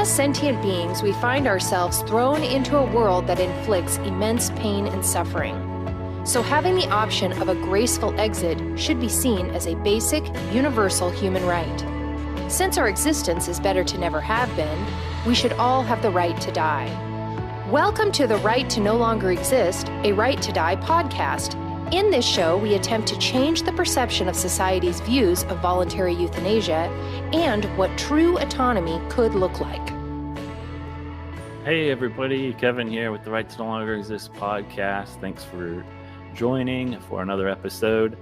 As sentient beings, we find ourselves thrown into a world that inflicts immense pain and suffering. So having the option of a graceful exit should be seen as a basic, universal human right. Since our existence is better to never have been, we should all have the right to die. Welcome to the Right to No Longer Exist, a Right to Die podcast. In this show, we attempt to change the perception of society's views of voluntary euthanasia and what true autonomy could look like. Hey everybody, Kevin here with the Right to No Longer Exist podcast. Thanks for joining for another episode.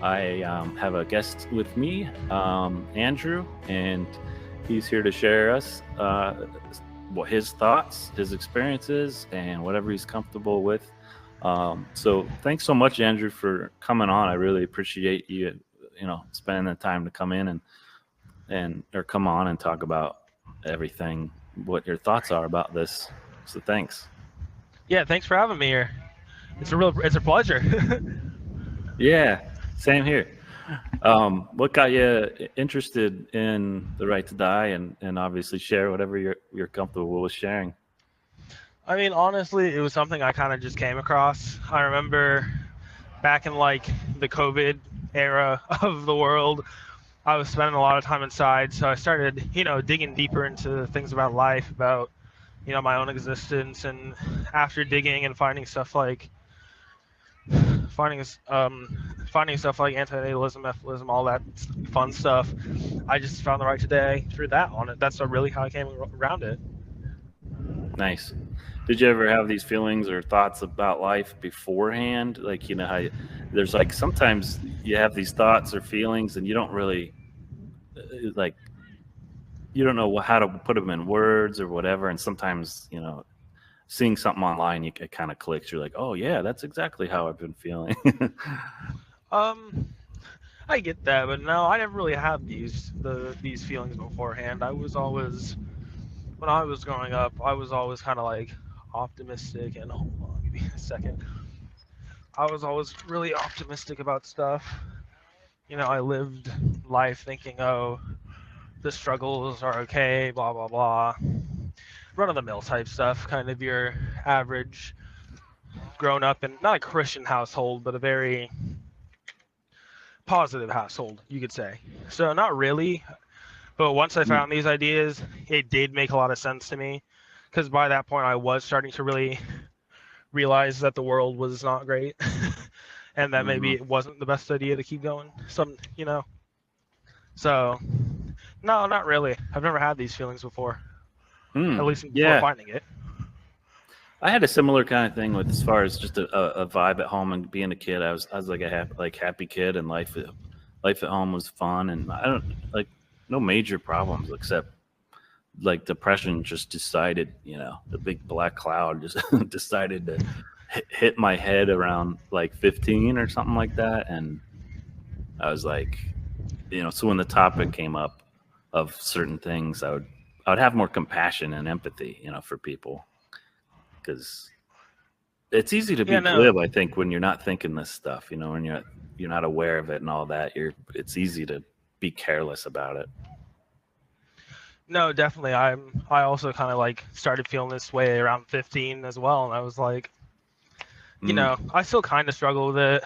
I have a guest with me, Andrew, and he's here to share us his thoughts, his experiences, and whatever he's comfortable with. So thanks so much, Andrew, for coming on. I really appreciate you, spending the time to come in and come on and talk about everything, what your thoughts are about this. So thanks. Yeah, thanks for having me here. It's a pleasure. Yeah, same here. What got you interested in the right to die, and obviously share whatever you're comfortable with sharing? I mean, honestly, it was something I kind of just came across. I remember back in the COVID era of the world, I was spending a lot of time inside. So I started, digging deeper into things about life, about, my own existence. And after digging and finding stuff like antinatalism, ephilism, all that fun stuff, I just found the right today through that on it. That's really how I came around it. Nice. Did you ever have these feelings or thoughts about life beforehand? How there's sometimes you have these thoughts or feelings and you don't really you don't know how to put them in words or whatever. And sometimes, seeing something online, it kind of clicks. You're like, oh yeah, that's exactly how I've been feeling. I get that, but no, I never really had these feelings beforehand. When I was growing up, I was always kind of optimistic, and hold on, give me a second. I was always really optimistic about stuff. I lived life thinking, oh, the struggles are okay, blah blah blah, run-of-the-mill type stuff, kind of your average grown up in not a Christian household, but a very positive household, you could say. So not really, but once I found these ideas, it did make a lot of sense to me, because by that point I was starting to really realize that the world was not great and that maybe it wasn't the best idea to keep going. So no, not really. I've never had these feelings before, at least before finding it. I had a similar kind of thing with as far as just a vibe at home and being a kid. I was like a happy kid, and life at home was fun, and I don't no major problems except depression just decided, the big black cloud just decided to hit my head around 15 or something like that. And I was so when the topic came up of certain things, I would have more compassion and empathy, for people, because it's easy to be glib, I think, when you're not thinking this stuff, when you're not aware of it and all that. It's easy to be careless about it. No, definitely. I also kind of started feeling this way around 15 as well, and I was I still kind of struggle with it,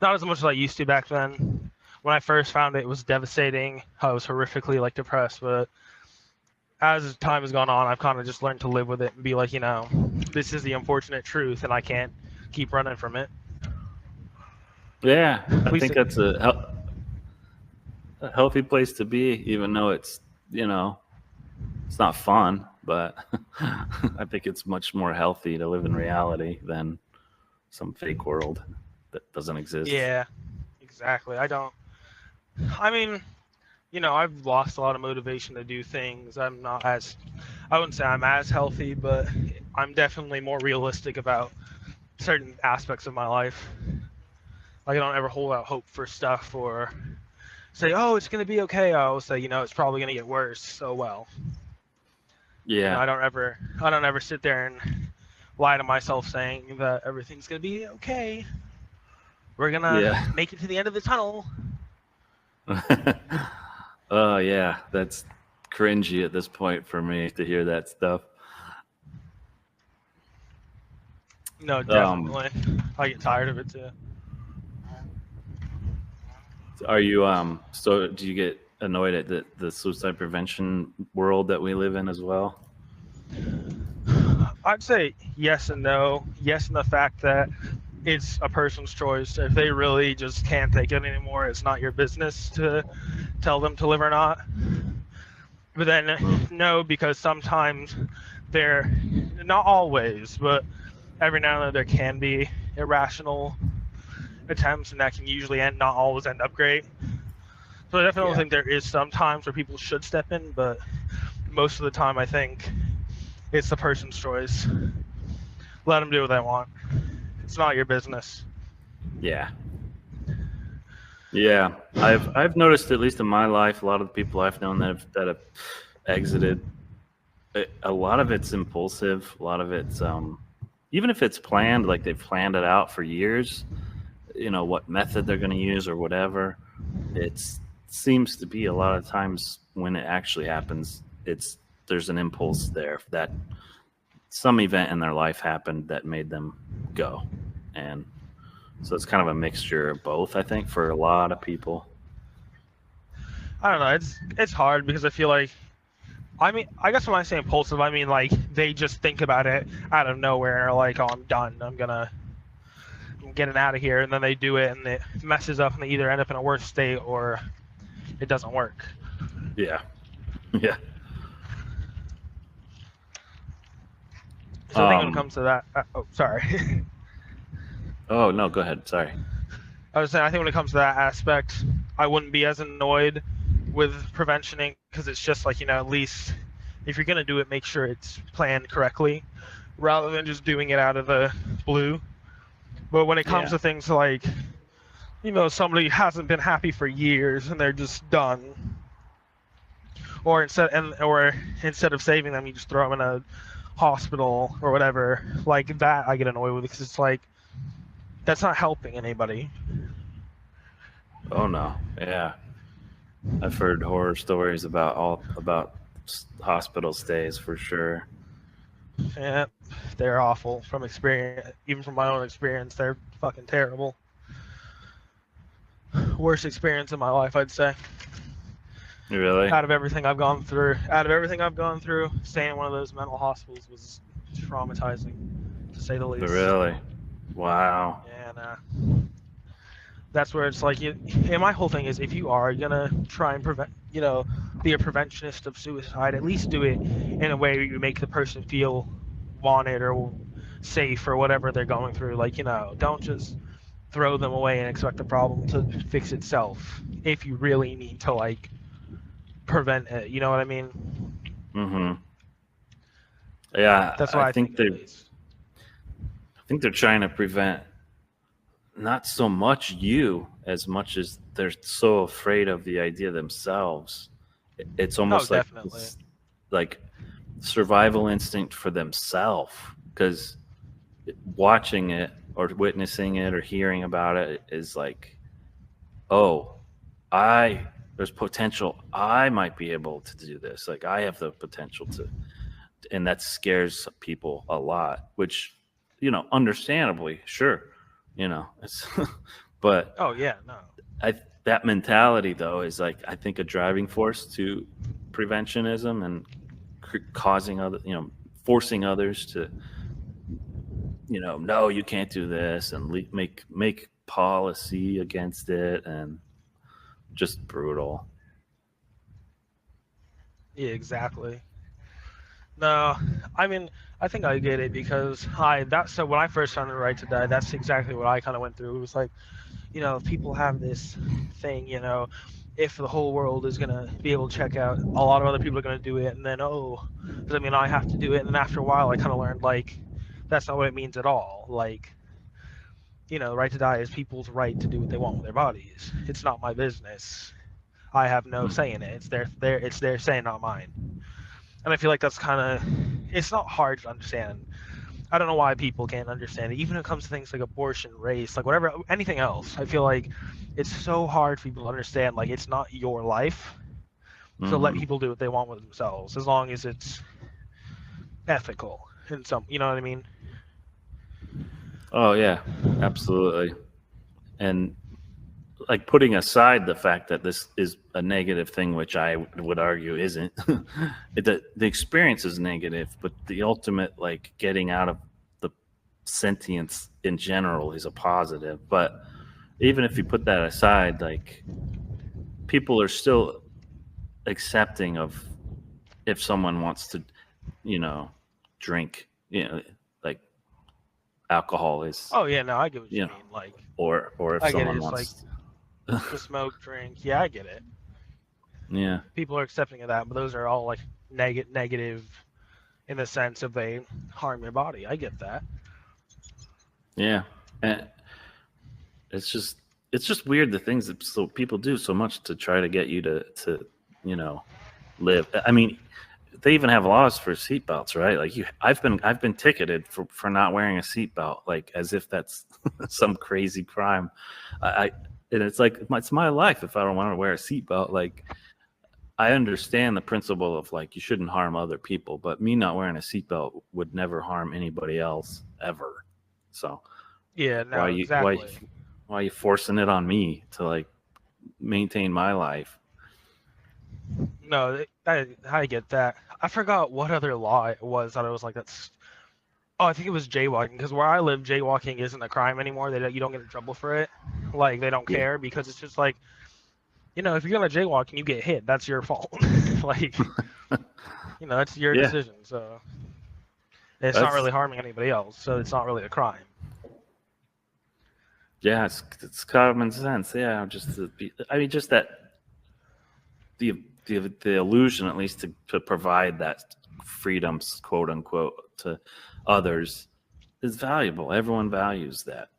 not as much as I used to back then. When I first found it, it was devastating. I was horrifically depressed, but as time has gone on, I've kind of just learned to live with it and be this is the unfortunate truth, and I can't keep running from it. Yeah, I think that's a healthy place to be, even though it's, it's not fun, but I think it's much more healthy to live in reality than some fake world that doesn't exist. Yeah, exactly. I've lost a lot of motivation to do things. I wouldn't say I'm as healthy, but I'm definitely more realistic about certain aspects of my life. I don't ever hold out hope for stuff or say, oh, it's going to be okay. I always say, it's probably going to get worse. So, well. Yeah. I don't ever sit there and lie to myself saying that everything's going to be okay. We're going to make it to the end of the tunnel. Oh yeah, that's cringy at this point for me to hear that stuff. No, definitely. I get tired of it too. Are you so do you get annoyed at the suicide prevention world that we live in as well? I'd say yes and no. Yes, in the fact that it's a person's choice. If they really just can't take it anymore, it's not your business to tell them to live or not. But then no, because sometimes they're, not always, but every now and then there can be irrational attempts, and that can usually not always end up great. So I definitely think there is some times where people should step in, but most of the time I think it's the person's choice. Let them do what they want. It's not your business. Yeah. Yeah, I've noticed, at least in my life, a lot of the people I've known that have exited, a lot of it's impulsive. A lot of it's even if it's planned, like they've planned it out for years, what method they're going to use or whatever. It seems to be a lot of times when it actually happens, there's an impulse there that some event in their life happened that made them go, and so it's kind of a mixture of both, I think, for a lot of people. I don't know. It's hard because I feel like, I mean, I guess when I say impulsive, I mean like they just think about it out of nowhere and are like, oh, I'm done. I'm getting out of here, and then they do it and it messes up and they either end up in a worse state or it doesn't work. Yeah. Yeah. So I think when it comes to that, oh, sorry. Oh, no, go ahead. Sorry. I was saying, I think when it comes to that aspect, I wouldn't be as annoyed with preventioning because it's just like, at least if you're going to do it, make sure it's planned correctly rather than just doing it out of the blue. But when it comes to things like, somebody hasn't been happy for years and they're just done, or instead of saving them, you just throw them in a hospital or whatever, like that I get annoyed with because it's like, that's not helping anybody. Oh no, yeah, I've heard horror stories about hospital stays for sure. Yeah, they're awful from experience. Even from my own experience, they're fucking terrible. Worst experience in my life, I'd say. Really? Out of everything I've gone through, staying in one of those mental hospitals was traumatizing, to say the least. Really? Wow. And that's where it's like, and my whole thing is, if you are gonna try and prevent, be a preventionist of suicide, at least do it in a way where you make the person feel wanted or safe or whatever they're going through. Like, don't just throw them away and expect the problem to fix itself. If you really need to, like, prevent it, you know what I mean? Mm-hmm. Yeah, that's why I think they're trying to prevent not so much you as much as they're so afraid of the idea themselves. It's almost like survival instinct for themselves, because watching it or witnessing it or hearing about it is like, oh, there's potential. I might be able to do this. Like, I have the potential to, and that scares people a lot, which, understandably, sure, it's, but oh yeah, no. That mentality though is like, I think, a driving force to preventionism and causing forcing others to, no, you can't do this, and make policy against it, and just brutal. Yeah, exactly. No, I mean, I think I get it because so when I first found the right to die, that's exactly what I kind of went through. It was like, people have this thing, if the whole world is going to be able to check out, a lot of other people are going to do it, and then, does that mean I have to do it? And then after a while, I kind of learned, like, that's not what it means at all. Like, right to die is people's right to do what they want with their bodies. It's not my business. I have no say in it. It's their say, not mine. And I feel like that's kind of, it's not hard to understand. I don't know why people can't understand it. Even when it comes to things like abortion, race, like whatever, anything else, I feel like it's so hard for people to understand. Like, it's not your life. So let Mhm. people do what they want with themselves, as long as it's ethical in some, you know what I mean? Oh yeah, absolutely. And like putting aside the fact that this is a negative thing, which I would argue isn't, the experience is negative, but the ultimate like getting out of the sentience in general is a positive. But even if you put that aside, like people are still accepting of if someone wants to, you know, drink, like alcohol is, Oh yeah, no, I get what you you know, mean. Like, or if I get it. someone It's like wants, to smoke, drink. Yeah, I get it. yeah, People are accepting of that, but those are all like negative in the sense of they harm your body. I get that. yeah. And it's just weird the things that so people do so much to try to get you to you know live. I mean, they even have laws for seatbelts, right? Like I've been ticketed for not wearing a seatbelt, like as if that's some crazy crime. I and it's like it's my life if I don't want to wear a seatbelt. Like I understand the principle of like you shouldn't harm other people, but me not wearing a seatbelt would never harm anybody else ever. So Yeah, why no, you why exactly. why are you forcing it on me to like maintain my life? No, I get that. I forgot what other law it was that I was like, that's. Oh, I think it was jaywalking, because where I live, jaywalking isn't a crime anymore. You don't get in trouble for it. Like, they don't Yeah, care, because it's just like, if you're gonna jaywalk and you get hit, that's your fault. Like, that's your yeah. decision. So it's not That's really harming anybody else. So it's not really a crime. yeah. It's common sense. Yeah, I mean, just that the illusion, at least, to provide that freedoms, quote unquote, to others is valuable. Everyone values that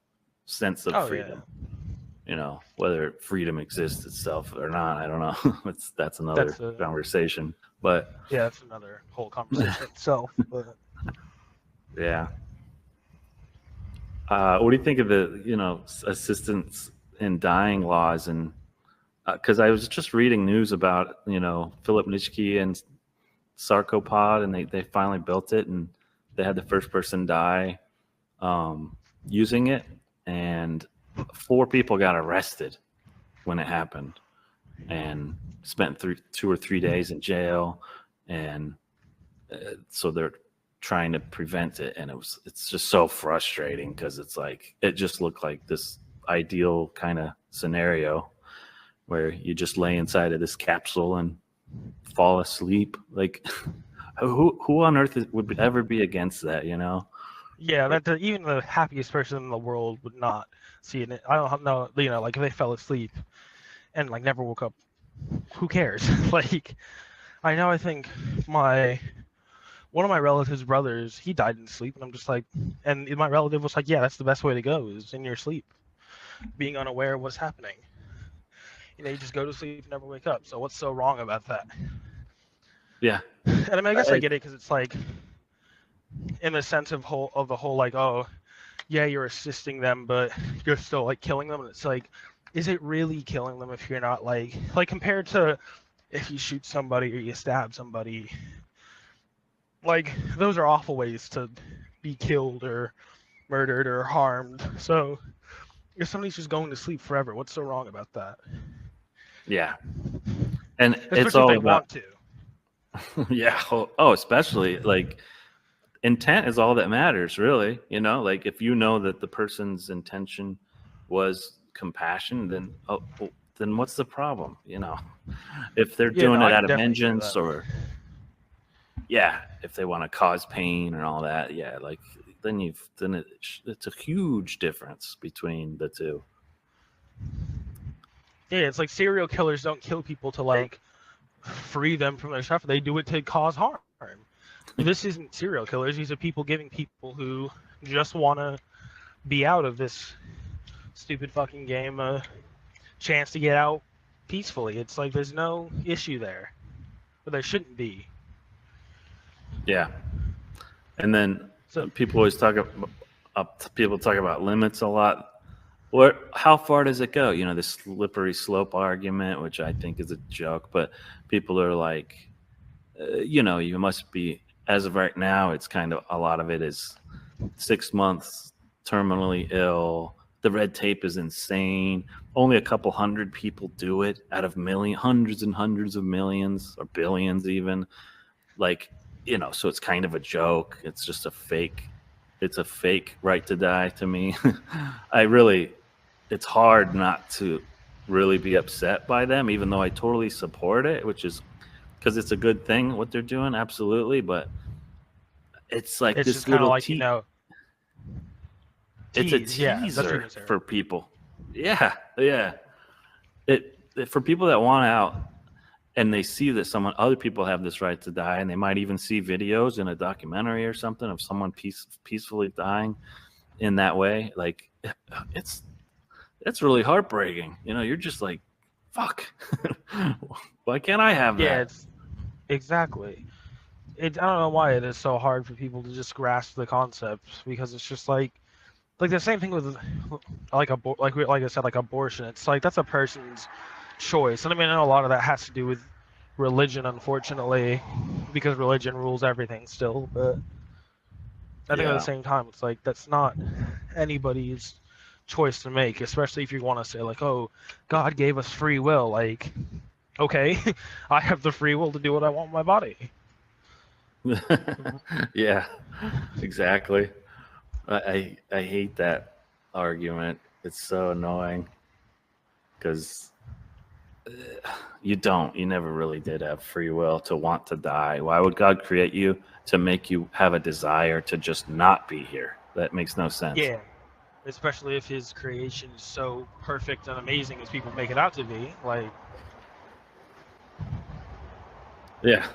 sense of Oh yeah, freedom. Whether freedom exists itself or not, I don't know. That's that's another a conversation. But yeah, that's another whole conversation itself. But yeah. What do you think of the assistance in dying laws? And because I was just reading news about Philip Nitschke and sarcopod, and they finally built it, and they had the first person die using it, and 4 people got arrested when it happened, and spent 2 or 3 days in jail, and so they're trying to prevent it, and it's just so frustrating because it's like it just looked like this ideal kind of scenario where you just lay inside of this capsule and fall asleep. Like who on earth would ever be against that? yeah, even the happiest person in the world would not see it. I don't know, like if they fell asleep and like never woke up, who cares? Like, I know, I think one of my relatives' brothers, he died in sleep, and I'm just like, and my relative was like, yeah, that's the best way to go, is in your sleep, being unaware of what's happening. You just go to sleep and never wake up. So what's so wrong about that? Yeah. And I mean, I guess I I, get it, because it's like, in the sense of the whole like, oh yeah, you're assisting them, but you're still like killing them, and it's like, is it really killing them if you're not like compared to if you shoot somebody or you stab somebody? Like, those are awful ways to be killed or murdered or harmed. So if somebody's just going to sleep forever, what's so wrong about that? yeah. And it's Especially if all they about want to. yeah. Oh, especially like intent is all that matters, really. Like if you know that the person's intention was compassion, then what's the problem? If they're Yeah, no, doing it I out can of definitely agree with vengeance, that. or yeah, if they want to cause pain and all that, yeah, like then it's a huge difference between the two. Yeah, it's like serial killers don't kill people to like free them from their suffering. They do it to cause harm. This isn't serial killers. These are people giving people who just want to be out of this stupid fucking game a chance to get out peacefully. It's like there's no issue there, but there shouldn't be. Yeah. And then So people talk about limits a lot. how far does it go? The slippery slope argument, which I think is a joke, but people are like, you must be, as of right now, it's kind of, a lot of it is 6 months, terminally ill. The red tape is insane. Only a couple hundred people do it out of hundreds and hundreds of millions or billions even. Like, so it's kind of a joke. It's just a fake. It's a fake right to die to me. It's hard not to really be upset by them, even though I totally support it, which is because it's a good thing what they're doing, absolutely. But it's like It's this just kind of little like, it's a yeah, that's what teaser you're saying. for people. Yeah. For people that want out and they see that other people have this right to die, and they might even see videos in a documentary or something of someone peacefully dying in that way. Like, it's really heartbreaking. You're just like, fuck. Why can't I have that? Yeah, it's exactly. I don't know why it is so hard for people to just grasp the concept, because it's just like the same thing with like I said, like abortion. It's like that's a person's choice, and I mean, I know a lot of that has to do with religion, unfortunately, because religion rules everything still. But I think at the same time, it's like that's not anybody's choice to make, especially if you want to say like, oh, God gave us free will. Like, okay, I have the free will to do what I want with my body. Yeah, exactly. I hate that argument. It's so annoying because you never really did have free will to want to die. Why would God create you to make you have a desire to just not be here? That makes no sense. Yeah, especially if his creation is so perfect and amazing as people make it out to be. Like, yeah,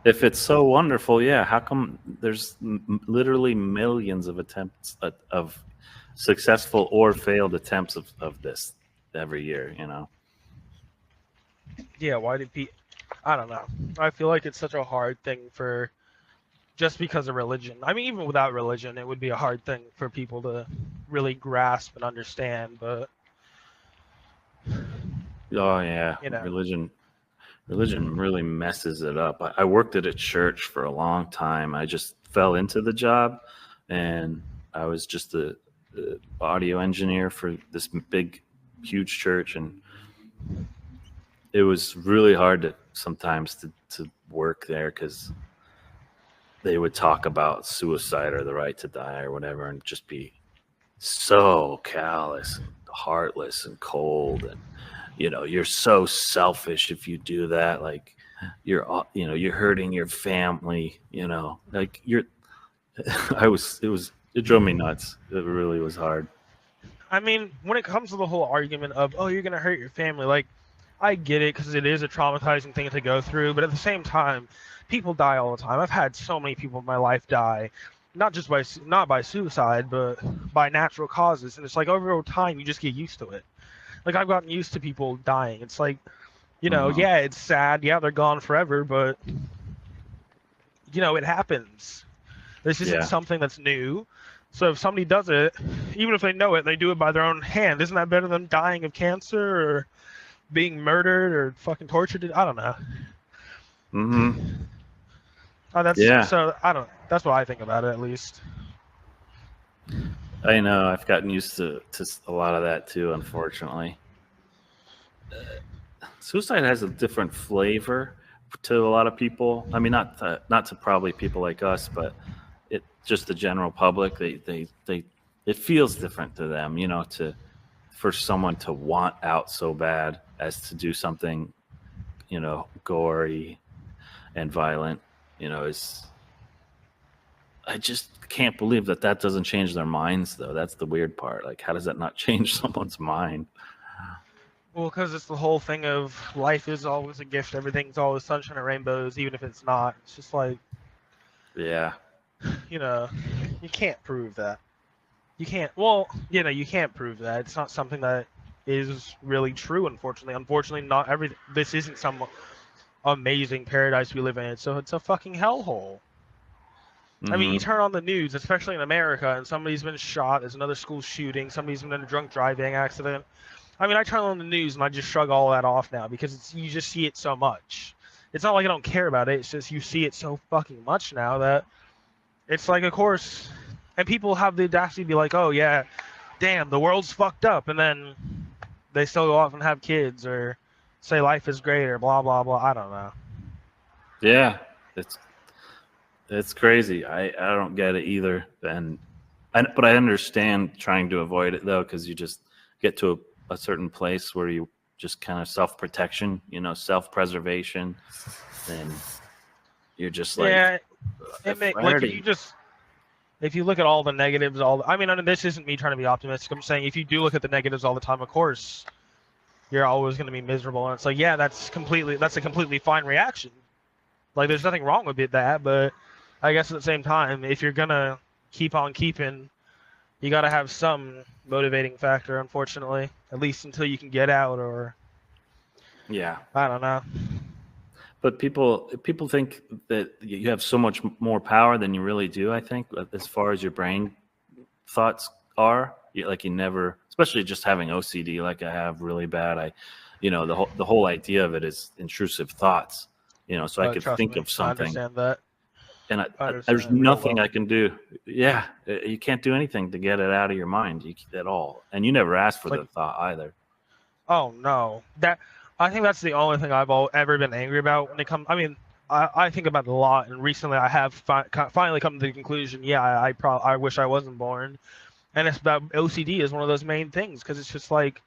if it's so wonderful, yeah, how come there's literally millions of attempts of successful or failed attempts of this every year? Yeah, why did people? I don't know. I feel like it's such a hard thing for just because of religion. I mean, even without religion, it would be a hard thing for people to really grasp and understand. But oh yeah, religion really messes it up. I worked at a church for a long time. I just fell into the job, and I was just a audio engineer for this big, huge church, and it was really hard sometimes to work there because they would talk about suicide or the right to die or whatever, and just be so callous and heartless and cold, and you're so selfish if you do that. Like, you're hurting your family. Like it drove me nuts. It really was hard. I mean, when it comes to the whole argument of, oh, you're gonna hurt your family, like, I get it because it is a traumatizing thing to go through, but at the same time, people die all the time. I've had so many people in my life die, not by suicide, but by natural causes, and it's like over time you just get used to it. Like, I've gotten used to people dying. It's like, yeah, it's sad. Yeah, they're gone forever, but it happens. This isn't something that's new. So if somebody does it, even if they know it, they do it by their own hand. Isn't that better than dying of cancer or being murdered or fucking tortured? I don't know. So that's what I think about it, at least. I know. I've gotten used to a lot of that too, unfortunately. Suicide has a different flavor to a lot of people. I mean, not to probably people like us, but just the general public. It feels different to them, for someone to want out so bad as to do something, gory and violent, I just can't believe that doesn't change their minds, though. That's the weird part. Like, how does that not change someone's mind? Well, because it's the whole thing of life is always a gift. Everything's always sunshine and rainbows, even if it's not. It's just like, yeah, you can't prove that. You can't. Well, you can't prove that. It's not something that is really true, unfortunately. Unfortunately, not everything. This isn't some amazing paradise we live in. So it's a fucking hellhole. I mean, you Hmm. turn on the news, especially in America, and somebody's been shot. There's another school shooting. Somebody's been in a drunk driving accident. I mean, I turn on the news and I just shrug all that off now because you just see it so much. It's not like I don't care about it. It's just you see it so fucking much now that it's like, of course, and people have the audacity to be like, "Oh yeah, damn, the world's fucked up," and then they still go off and have kids or say life is great or blah blah blah. I don't know. Yeah, it's crazy. I don't get it either. But I understand trying to avoid it though, because you just get to a certain place where you just kind of self-protection, self-preservation, and you're just like, Yeah, if I like if you already, just if you look at all the negatives, I mean, this isn't me trying to be optimistic. I'm saying if you do look at the negatives all the time, of course, you're always going to be miserable. And it's like, yeah, that's a completely fine reaction. Like, there's nothing wrong with that, but I guess at the same time, if you're gonna keep on keeping, you got to have some motivating factor. Unfortunately, at least until you can get out, or yeah. I don't know. But people think that you have so much more power than you really do. I think, as far as your brain thoughts are, like you never, especially just having OCD, like I have really bad. The whole idea of it is intrusive thoughts. So I could Trust think me, of I something, understand that. and I understand there's it real nothing well. I can do. Yeah, you can't do anything to get it out of your mind at all, and you never asked for Like, the thought either. oh no, I think that's the only thing I've ever been angry about when it comes. I mean, I think about it a lot, and recently I have finally come to the conclusion. Yeah, I wish I wasn't born, and it's about OCD is one of those main things because it's just like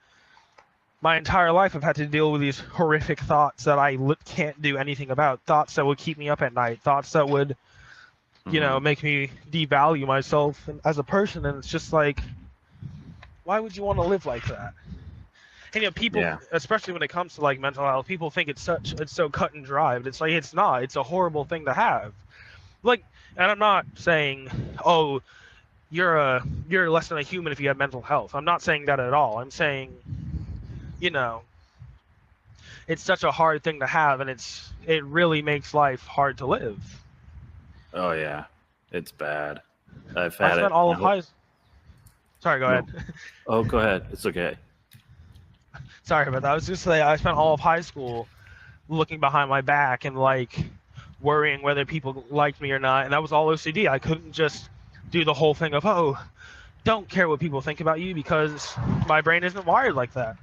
my entire life I've had to deal with these horrific thoughts that I can't do anything about. Thoughts that would keep me up at night. Thoughts that would Hmm. make me devalue myself as a person, and it's just like, why would you want to live like that? And people, Yeah, especially when it comes to like mental health, people think it's so cut and dry, but it's like it's not. It's a horrible thing to have. Like, and I'm not saying, oh, you're less than a human if you have mental health. I'm not saying that at all. I'm saying, you know, it's such a hard thing to have, and it really makes life hard to live. oh yeah, it's bad. I've I had spent it all my of whole. high. Sorry, go No, ahead. oh, go ahead. It's okay. Sorry about that. I was just saying I spent all of high school looking behind my back and like worrying whether people liked me or not, and that was all OCD. I couldn't just do the whole thing of, oh, don't care what people think about you, because my brain isn't wired like that.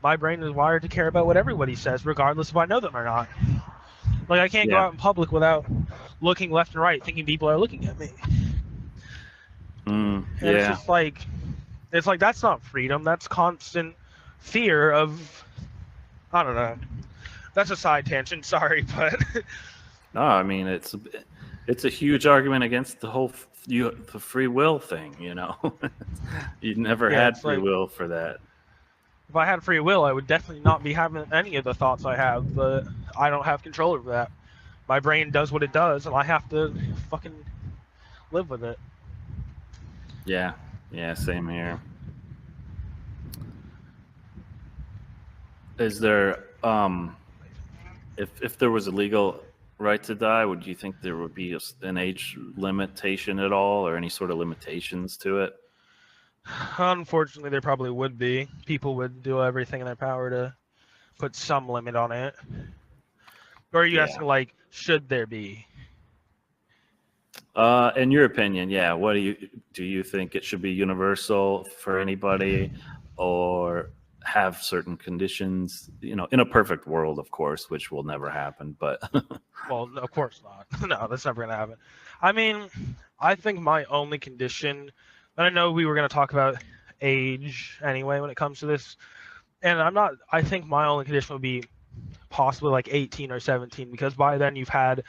My brain is wired to care about what everybody says, regardless if I know them or not. Like, I can't go Yeah. out in public without looking left and right, thinking people are looking at me. And Yeah. it's like that's not freedom. That's constant fear of, I don't know. That's a side tangent. Sorry, but No, I mean it's a huge argument against the free will thing. You never yeah, had it's free like will for that. if I had free will, I would definitely not be having any of the thoughts I have. But I don't have control over that. My brain does what it does, and I have to fucking live with it. Yeah. Yeah. Same here. Is there if there was a legal right to die, would you think there would be an age limitation at all, or any sort of limitations to it? Unfortunately, there probably would be. People would do everything in their power to put some limit on it. Or are you Yeah. asking, like, should there be? In your opinion, yeah, what do you think it should be universal for anybody, or have certain conditions? In a perfect world, of course, which will never happen. But Well, of course not. No, that's never going to happen. I mean, I think my only condition, and I know we were going to talk about age anyway when it comes to this, and I think my only condition would be possibly like 18 or 17, because by then you've had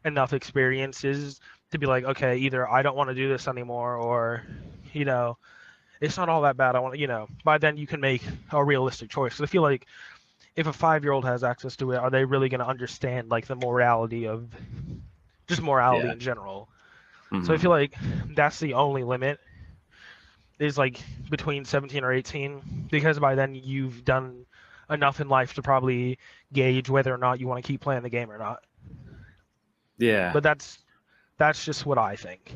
enough experiences to be like, okay, either I don't want to do this anymore, or, you know, it's not all that bad. I want to, by then you can make a realistic choice. So I feel like if a 5-year-old has access to it, are they really going to understand like the morality of just morality yeah. in general? So I Hmm. feel like that's the only limit is like between 17 or 18, because by then you've done enough in life to probably gauge whether or not you want to keep playing the game or not. Yeah. But that's That's just what I think.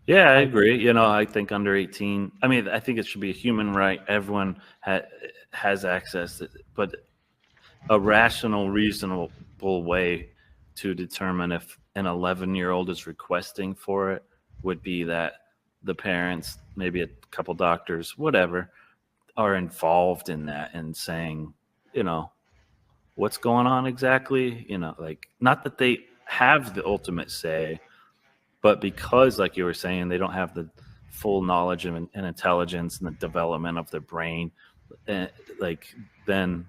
Yeah, I agree. I think under 18, I mean, I think it should be a human right. Everyone has access, but a rational, reasonable way to determine if an 11-year-old is requesting for it would be that the parents, maybe a couple doctors, whatever, are involved in that and saying, what's going on exactly? Like, not that they have the ultimate say, but because, like you were saying, they don't have the full knowledge and intelligence and the development of their brain, like, then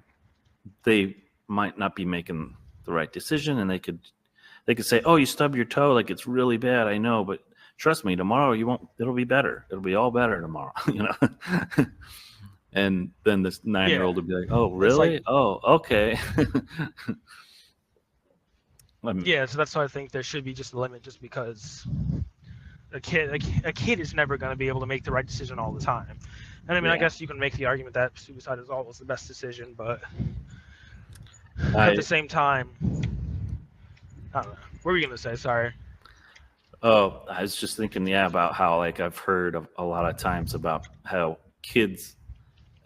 they might not be making the right decision, and they could say, oh, you stub your toe, like, it's really bad, I know, but trust me, tomorrow you won't, it'll be better, it'll be all better tomorrow. And then this 9-year-old would be like, oh, really? Like, oh, okay. Yeah, so that's why I think there should be just a limit, just because a kid is never going to be able to make the right decision all the time. And I mean, I guess you can make the argument that suicide is always the best decision, but at the same time, I don't know. What were you going to say? Sorry. Oh, I was just thinking, about how, like, I've heard a lot of times about how kids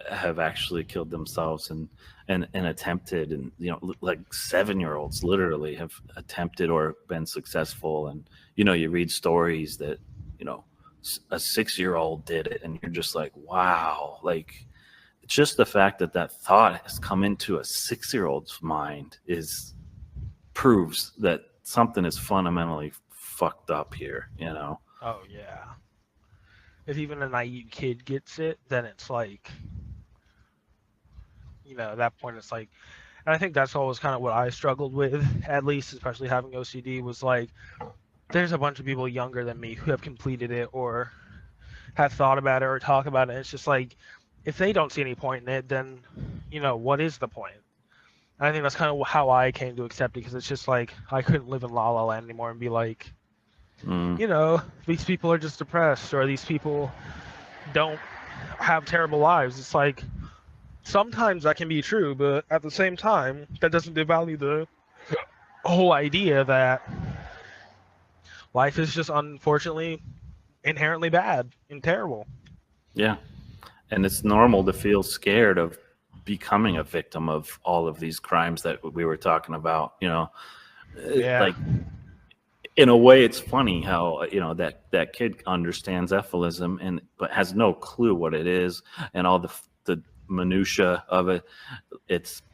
have actually killed themselves and attempted, and like 7-year-olds literally have attempted or been successful, and you read stories that a 6-year-old did it, and you're just like, wow, like, just the fact that thought has come into a 6-year-old's mind proves that something is fundamentally fucked up here. Oh yeah. If even a naive kid gets it, then it's like, at that point it's like, and I think that's always kind of what I struggled with, at least, especially having OCD, was like, there's a bunch of people younger than me who have completed it or have thought about it or talk about it. It's just like, if they don't see any point in it, then, what is the point? And I think that's kind of how I came to accept it, because it's just like, I couldn't live in La La Land anymore and be like, these people are just depressed, or these people don't have terrible lives. It's like, sometimes that can be true, but at the same time, that doesn't devalue the whole idea that life is just, unfortunately, inherently bad and terrible. Yeah. And it's normal to feel scared of becoming a victim of all of these crimes that we were talking about. Like, in a way, it's funny how that kid understands ephilism but has no clue what it is and all the minutia of it.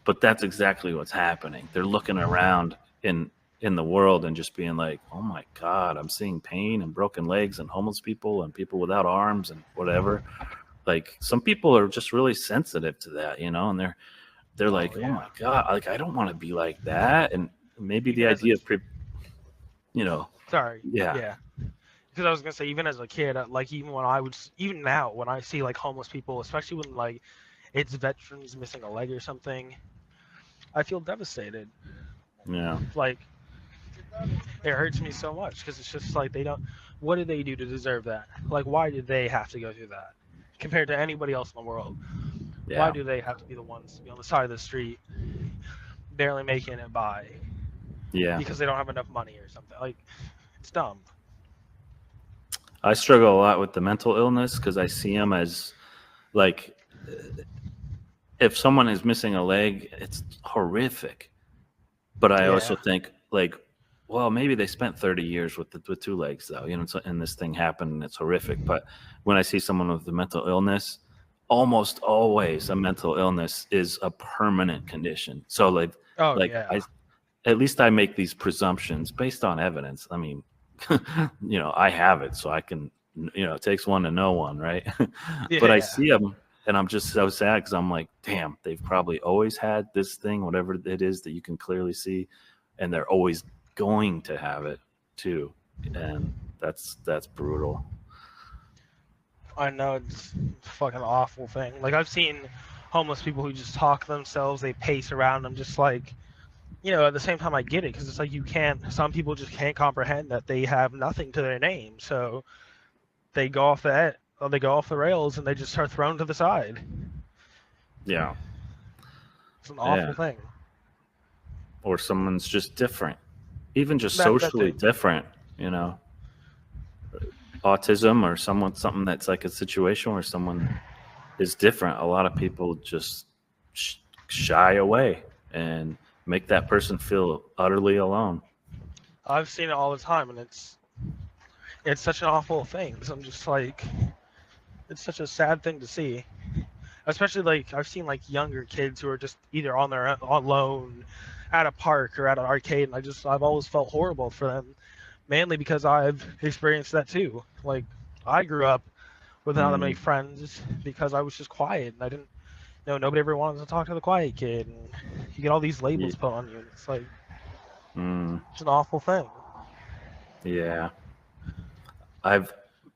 But that's exactly what's happening. They're looking around in the world and just being like, oh my God, I'm seeing pain and broken legs and homeless people and people without arms and whatever. Like, some people are just really sensitive to that, and they're like, oh my God, like, I don't want to be like that. And maybe the idea of Sorry. Yeah. Because I was gonna say, even as a kid, like, even now, when I see like homeless people, especially when like it's veterans missing a leg or something, I feel devastated. Yeah. Like, it hurts me so much, because it's just like, what did they do to deserve that? Like, why did they have to go through that compared to anybody else in the world? Yeah. Why do they have to be the ones to be on the side of the street, barely making it by? Yeah. Because they don't have enough money or something. Like, it's dumb. I struggle a lot with the mental illness, because I see them as, like, if someone is missing a leg, it's horrific. But I also think, like, well, maybe they spent 30 years with 2 legs, though, and this thing happened, and it's horrific. But when I see someone with a mental illness, almost always a mental illness is a permanent condition. So, like, at least I make these presumptions based on evidence. I mean, I have it, so I can, it takes one to know one, right? But I see them, and I'm just so sad, because I'm like, damn, they've probably always had this thing, whatever it is that you can clearly see, and they're always going to have it too. And that's brutal. I know, it's a fucking awful thing. Like, I've seen homeless people who just talk to themselves, they pace around. I'm just like, at the same time, I get it, because it's like, some people just can't comprehend that they have nothing to their name, so they go off the rails, and they just are thrown to the side. Yeah. It's an awful thing. Or someone's just different. even just That socially thing. different, you know, autism or something that's like a situation where someone is different. A lot of people just shy away and make that person feel utterly alone. I've seen it all the time, and it's such an awful thing. 'Cause I'm just like, it's such a sad thing to see. Especially like I've seen like younger kids who are just either on their own, alone, at a park or at an arcade, and I've always felt horrible for them, mainly because I've experienced that too. Like I grew up without that many friends because I was just quiet, and I didn't, nobody ever wanted to talk to the quiet kid, and you get all these labels put on you, and it's like it's an awful thing. Yeah.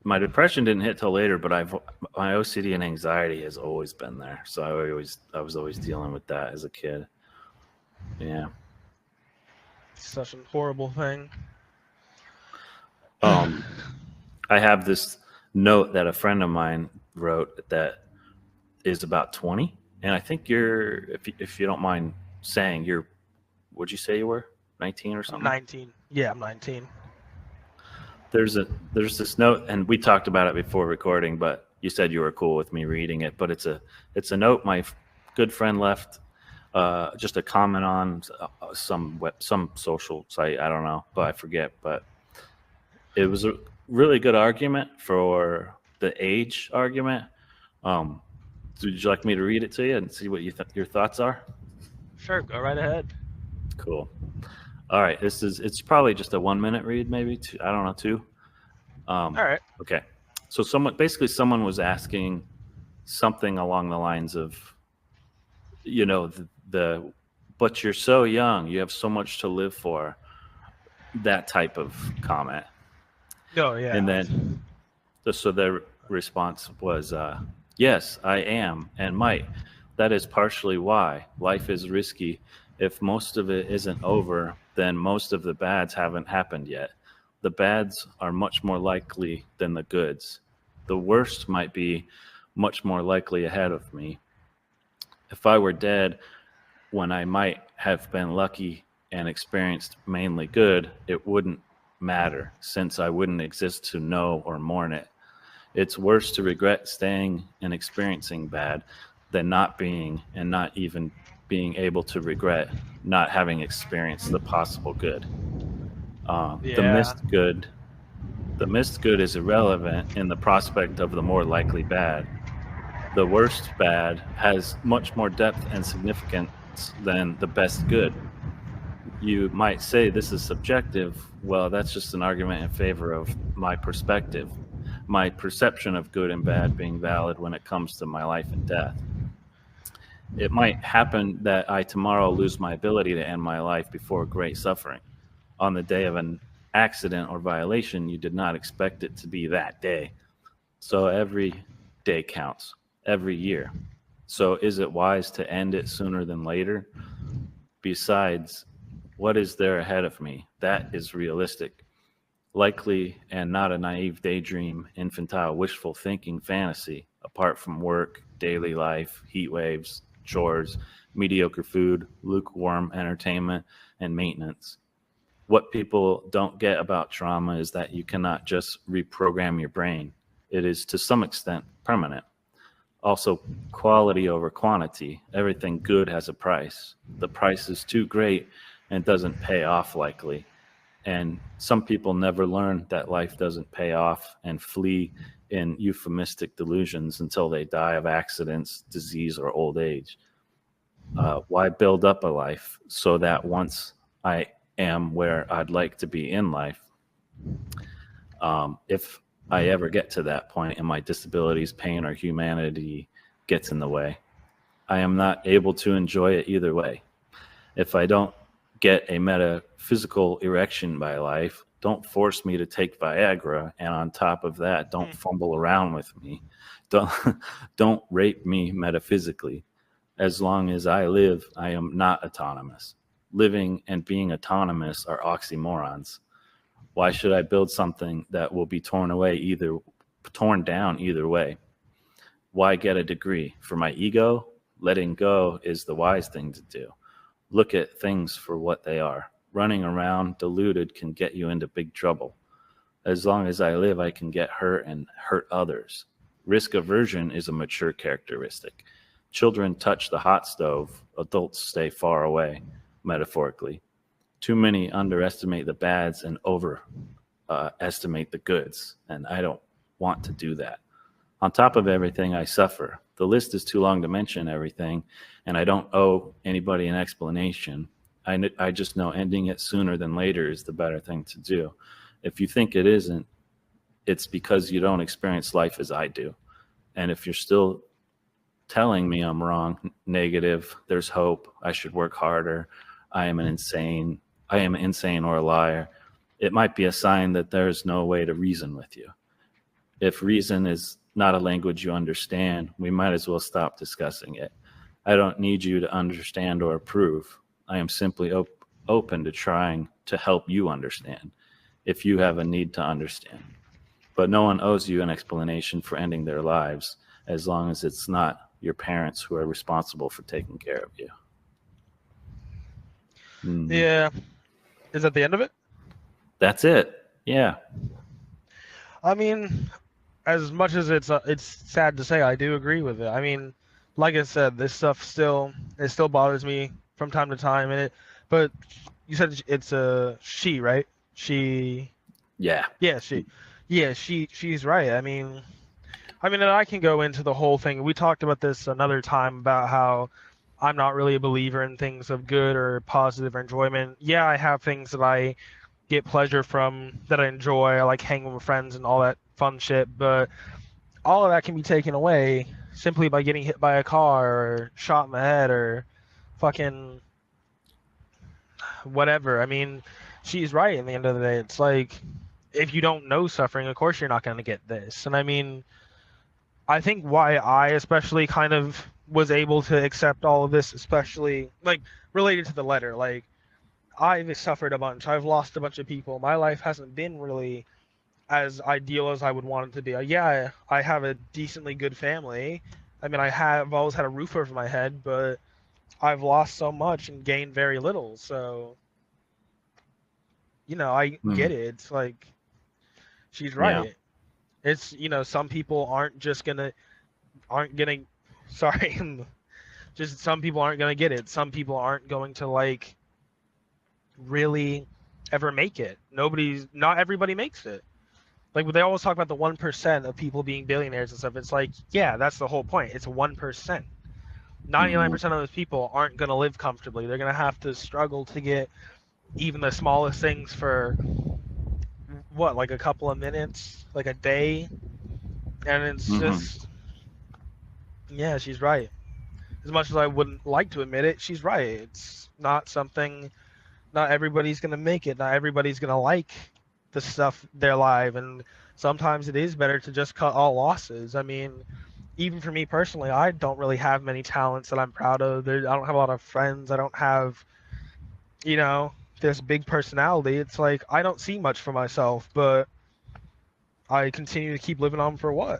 My depression didn't hit till later, but my OCD and anxiety has always been there. So I was always dealing with that as a kid. Yeah. It's such a horrible thing. I have this note that a friend of mine wrote that is about 20, and I think if you don't mind saying, would you say you were 19 or I'm something? 19. Yeah, I'm 19. There's this note, and we talked about it before recording, but you said you were cool with me reading it. But it's a note my good friend left, just a comment on some social site. I don't know, but I forget. But it was a really good argument for the age argument. Would you like me to read it to you and see what your thoughts are? Sure, go right ahead. Cool. All right, it's probably just a 1 minute read, maybe two, I don't know, two. All right. Okay. So someone was asking something along the lines of, but you're so young, you have so much to live for, that type of comment. Oh yeah. And then, so their response was, yes, I am and might. That is partially why life is risky. If most of it isn't over, then most of the bads haven't happened yet. The bads are much more likely than the goods. The worst might be much more likely ahead of me. If I were dead when I might have been lucky and experienced mainly good, it wouldn't matter, since I wouldn't exist to know or mourn it. It's worse to regret staying and experiencing bad than not being, and not even being able to regret not having experienced the possible good. The missed good is irrelevant in the prospect of the more likely bad. The worst bad has much more depth and significance than the best good. You might say this is subjective. Well, that's just an argument in favor of my perspective, my perception of good and bad being valid when it comes to my life and death. It might happen that I tomorrow lose my ability to end my life before great suffering. On the day of an accident or violation, you did not expect it to be that day. So every day counts, every year. So is it wise to end it sooner than later? Besides, what is there ahead of me? That is realistic, likely, and not a naive daydream, infantile, wishful thinking fantasy, apart from work, daily life, heat waves, chores, mediocre food, lukewarm entertainment, and maintenance. What people don't get about trauma is that you cannot just reprogram your brain. It is to some extent permanent. Also, quality over quantity. Everything good has a price. The price is too great and doesn't pay off likely. And some people never learn that life doesn't pay off and flee in euphemistic delusions until they die of accidents, disease, or old age. Why build up a life so that once I am where I'd like to be in life, if I ever get to that point and my disabilities, pain, or humanity gets in the way, I am not able to enjoy it either way. If I don't get a metaphysical erection by life, don't force me to take Viagra, and on top of that, don't fumble around with me. Don't rape me metaphysically. As long as I live, I am not autonomous. Living and being autonomous are oxymorons. Why should I build something that will be torn down either way? Why get a degree? For my ego, letting go is the wise thing to do. Look at things for what they are. running around deluded can get you into big trouble. As long as I live, I can get hurt and hurt others. Risk aversion is a mature characteristic. Children touch the hot stove, adults stay far away, metaphorically. Too many underestimate the bads and overestimate the goods, and I don't want to do that. On top of everything, I suffer. The list is too long to mention everything, and I don't owe anybody an explanation. I just know ending it sooner than later is the better thing to do. If you think it isn't, it's because you don't experience life as I do. And if you're still telling me I'm wrong, negative, there's hope, I should work harder, I am insane or a liar, it might be a sign that there's no way to reason with you. If reason is not a language you understand, we might as well stop discussing it. I don't need you to understand or approve. I am simply open to trying to help you understand if you have a need to understand. But no one owes you an explanation for ending their lives as long as it's not your parents who are responsible for taking care of you. Yeah. Is that the end of it? That's it. Yeah. I mean, as much as it's sad to say, I do agree with it. I mean, like I said, this stuff still bothers me from time to time, but you said it's a she, right? She. Yeah. Yeah, she. Yeah, she's right. I mean, and I can go into the whole thing. We talked about this another time about how I'm not really a believer in things of good or positive or enjoyment. Yeah, I have things that I get pleasure from, that I enjoy. I like hanging with friends and all that fun shit, but all of that can be taken away simply by getting hit by a car or shot in the head or fucking whatever. I mean, she's right in the end of the day. It's like, if you don't know suffering, of course you're not going to get this. And I mean, I think why I especially kind of was able to accept all of this, especially like related to the letter, like I've suffered a bunch. I've lost a bunch of people. My life hasn't been really as ideal as I would want it to be. Yeah, I have a decently good family. I mean, I've always had a roof over my head, but I've lost so much and gained very little. So, I get it. It's like, she's right. Yeah. It's, some people aren't gonna, sorry, just some people aren't gonna get it. Some people aren't going to like really ever make it. Not everybody makes it. Like, they always talk about the 1% of people being billionaires and stuff. It's like, yeah, that's the whole point. It's 1%. 99% of those people aren't going to live comfortably. They're going to have to struggle to get even the smallest things for, what, like a couple of minutes, like a day? And it's just, yeah, she's right. As much as I wouldn't like to admit it, she's right. It's not something, not everybody's going to make it. Not everybody's going to like the stuff their life, and sometimes it is better to just cut all losses. I mean, even for me personally, I don't really have many talents that I'm proud of. I don't have a lot of friends. I don't have, this big personality. It's like, I don't see much for myself, but I continue to keep living on for what?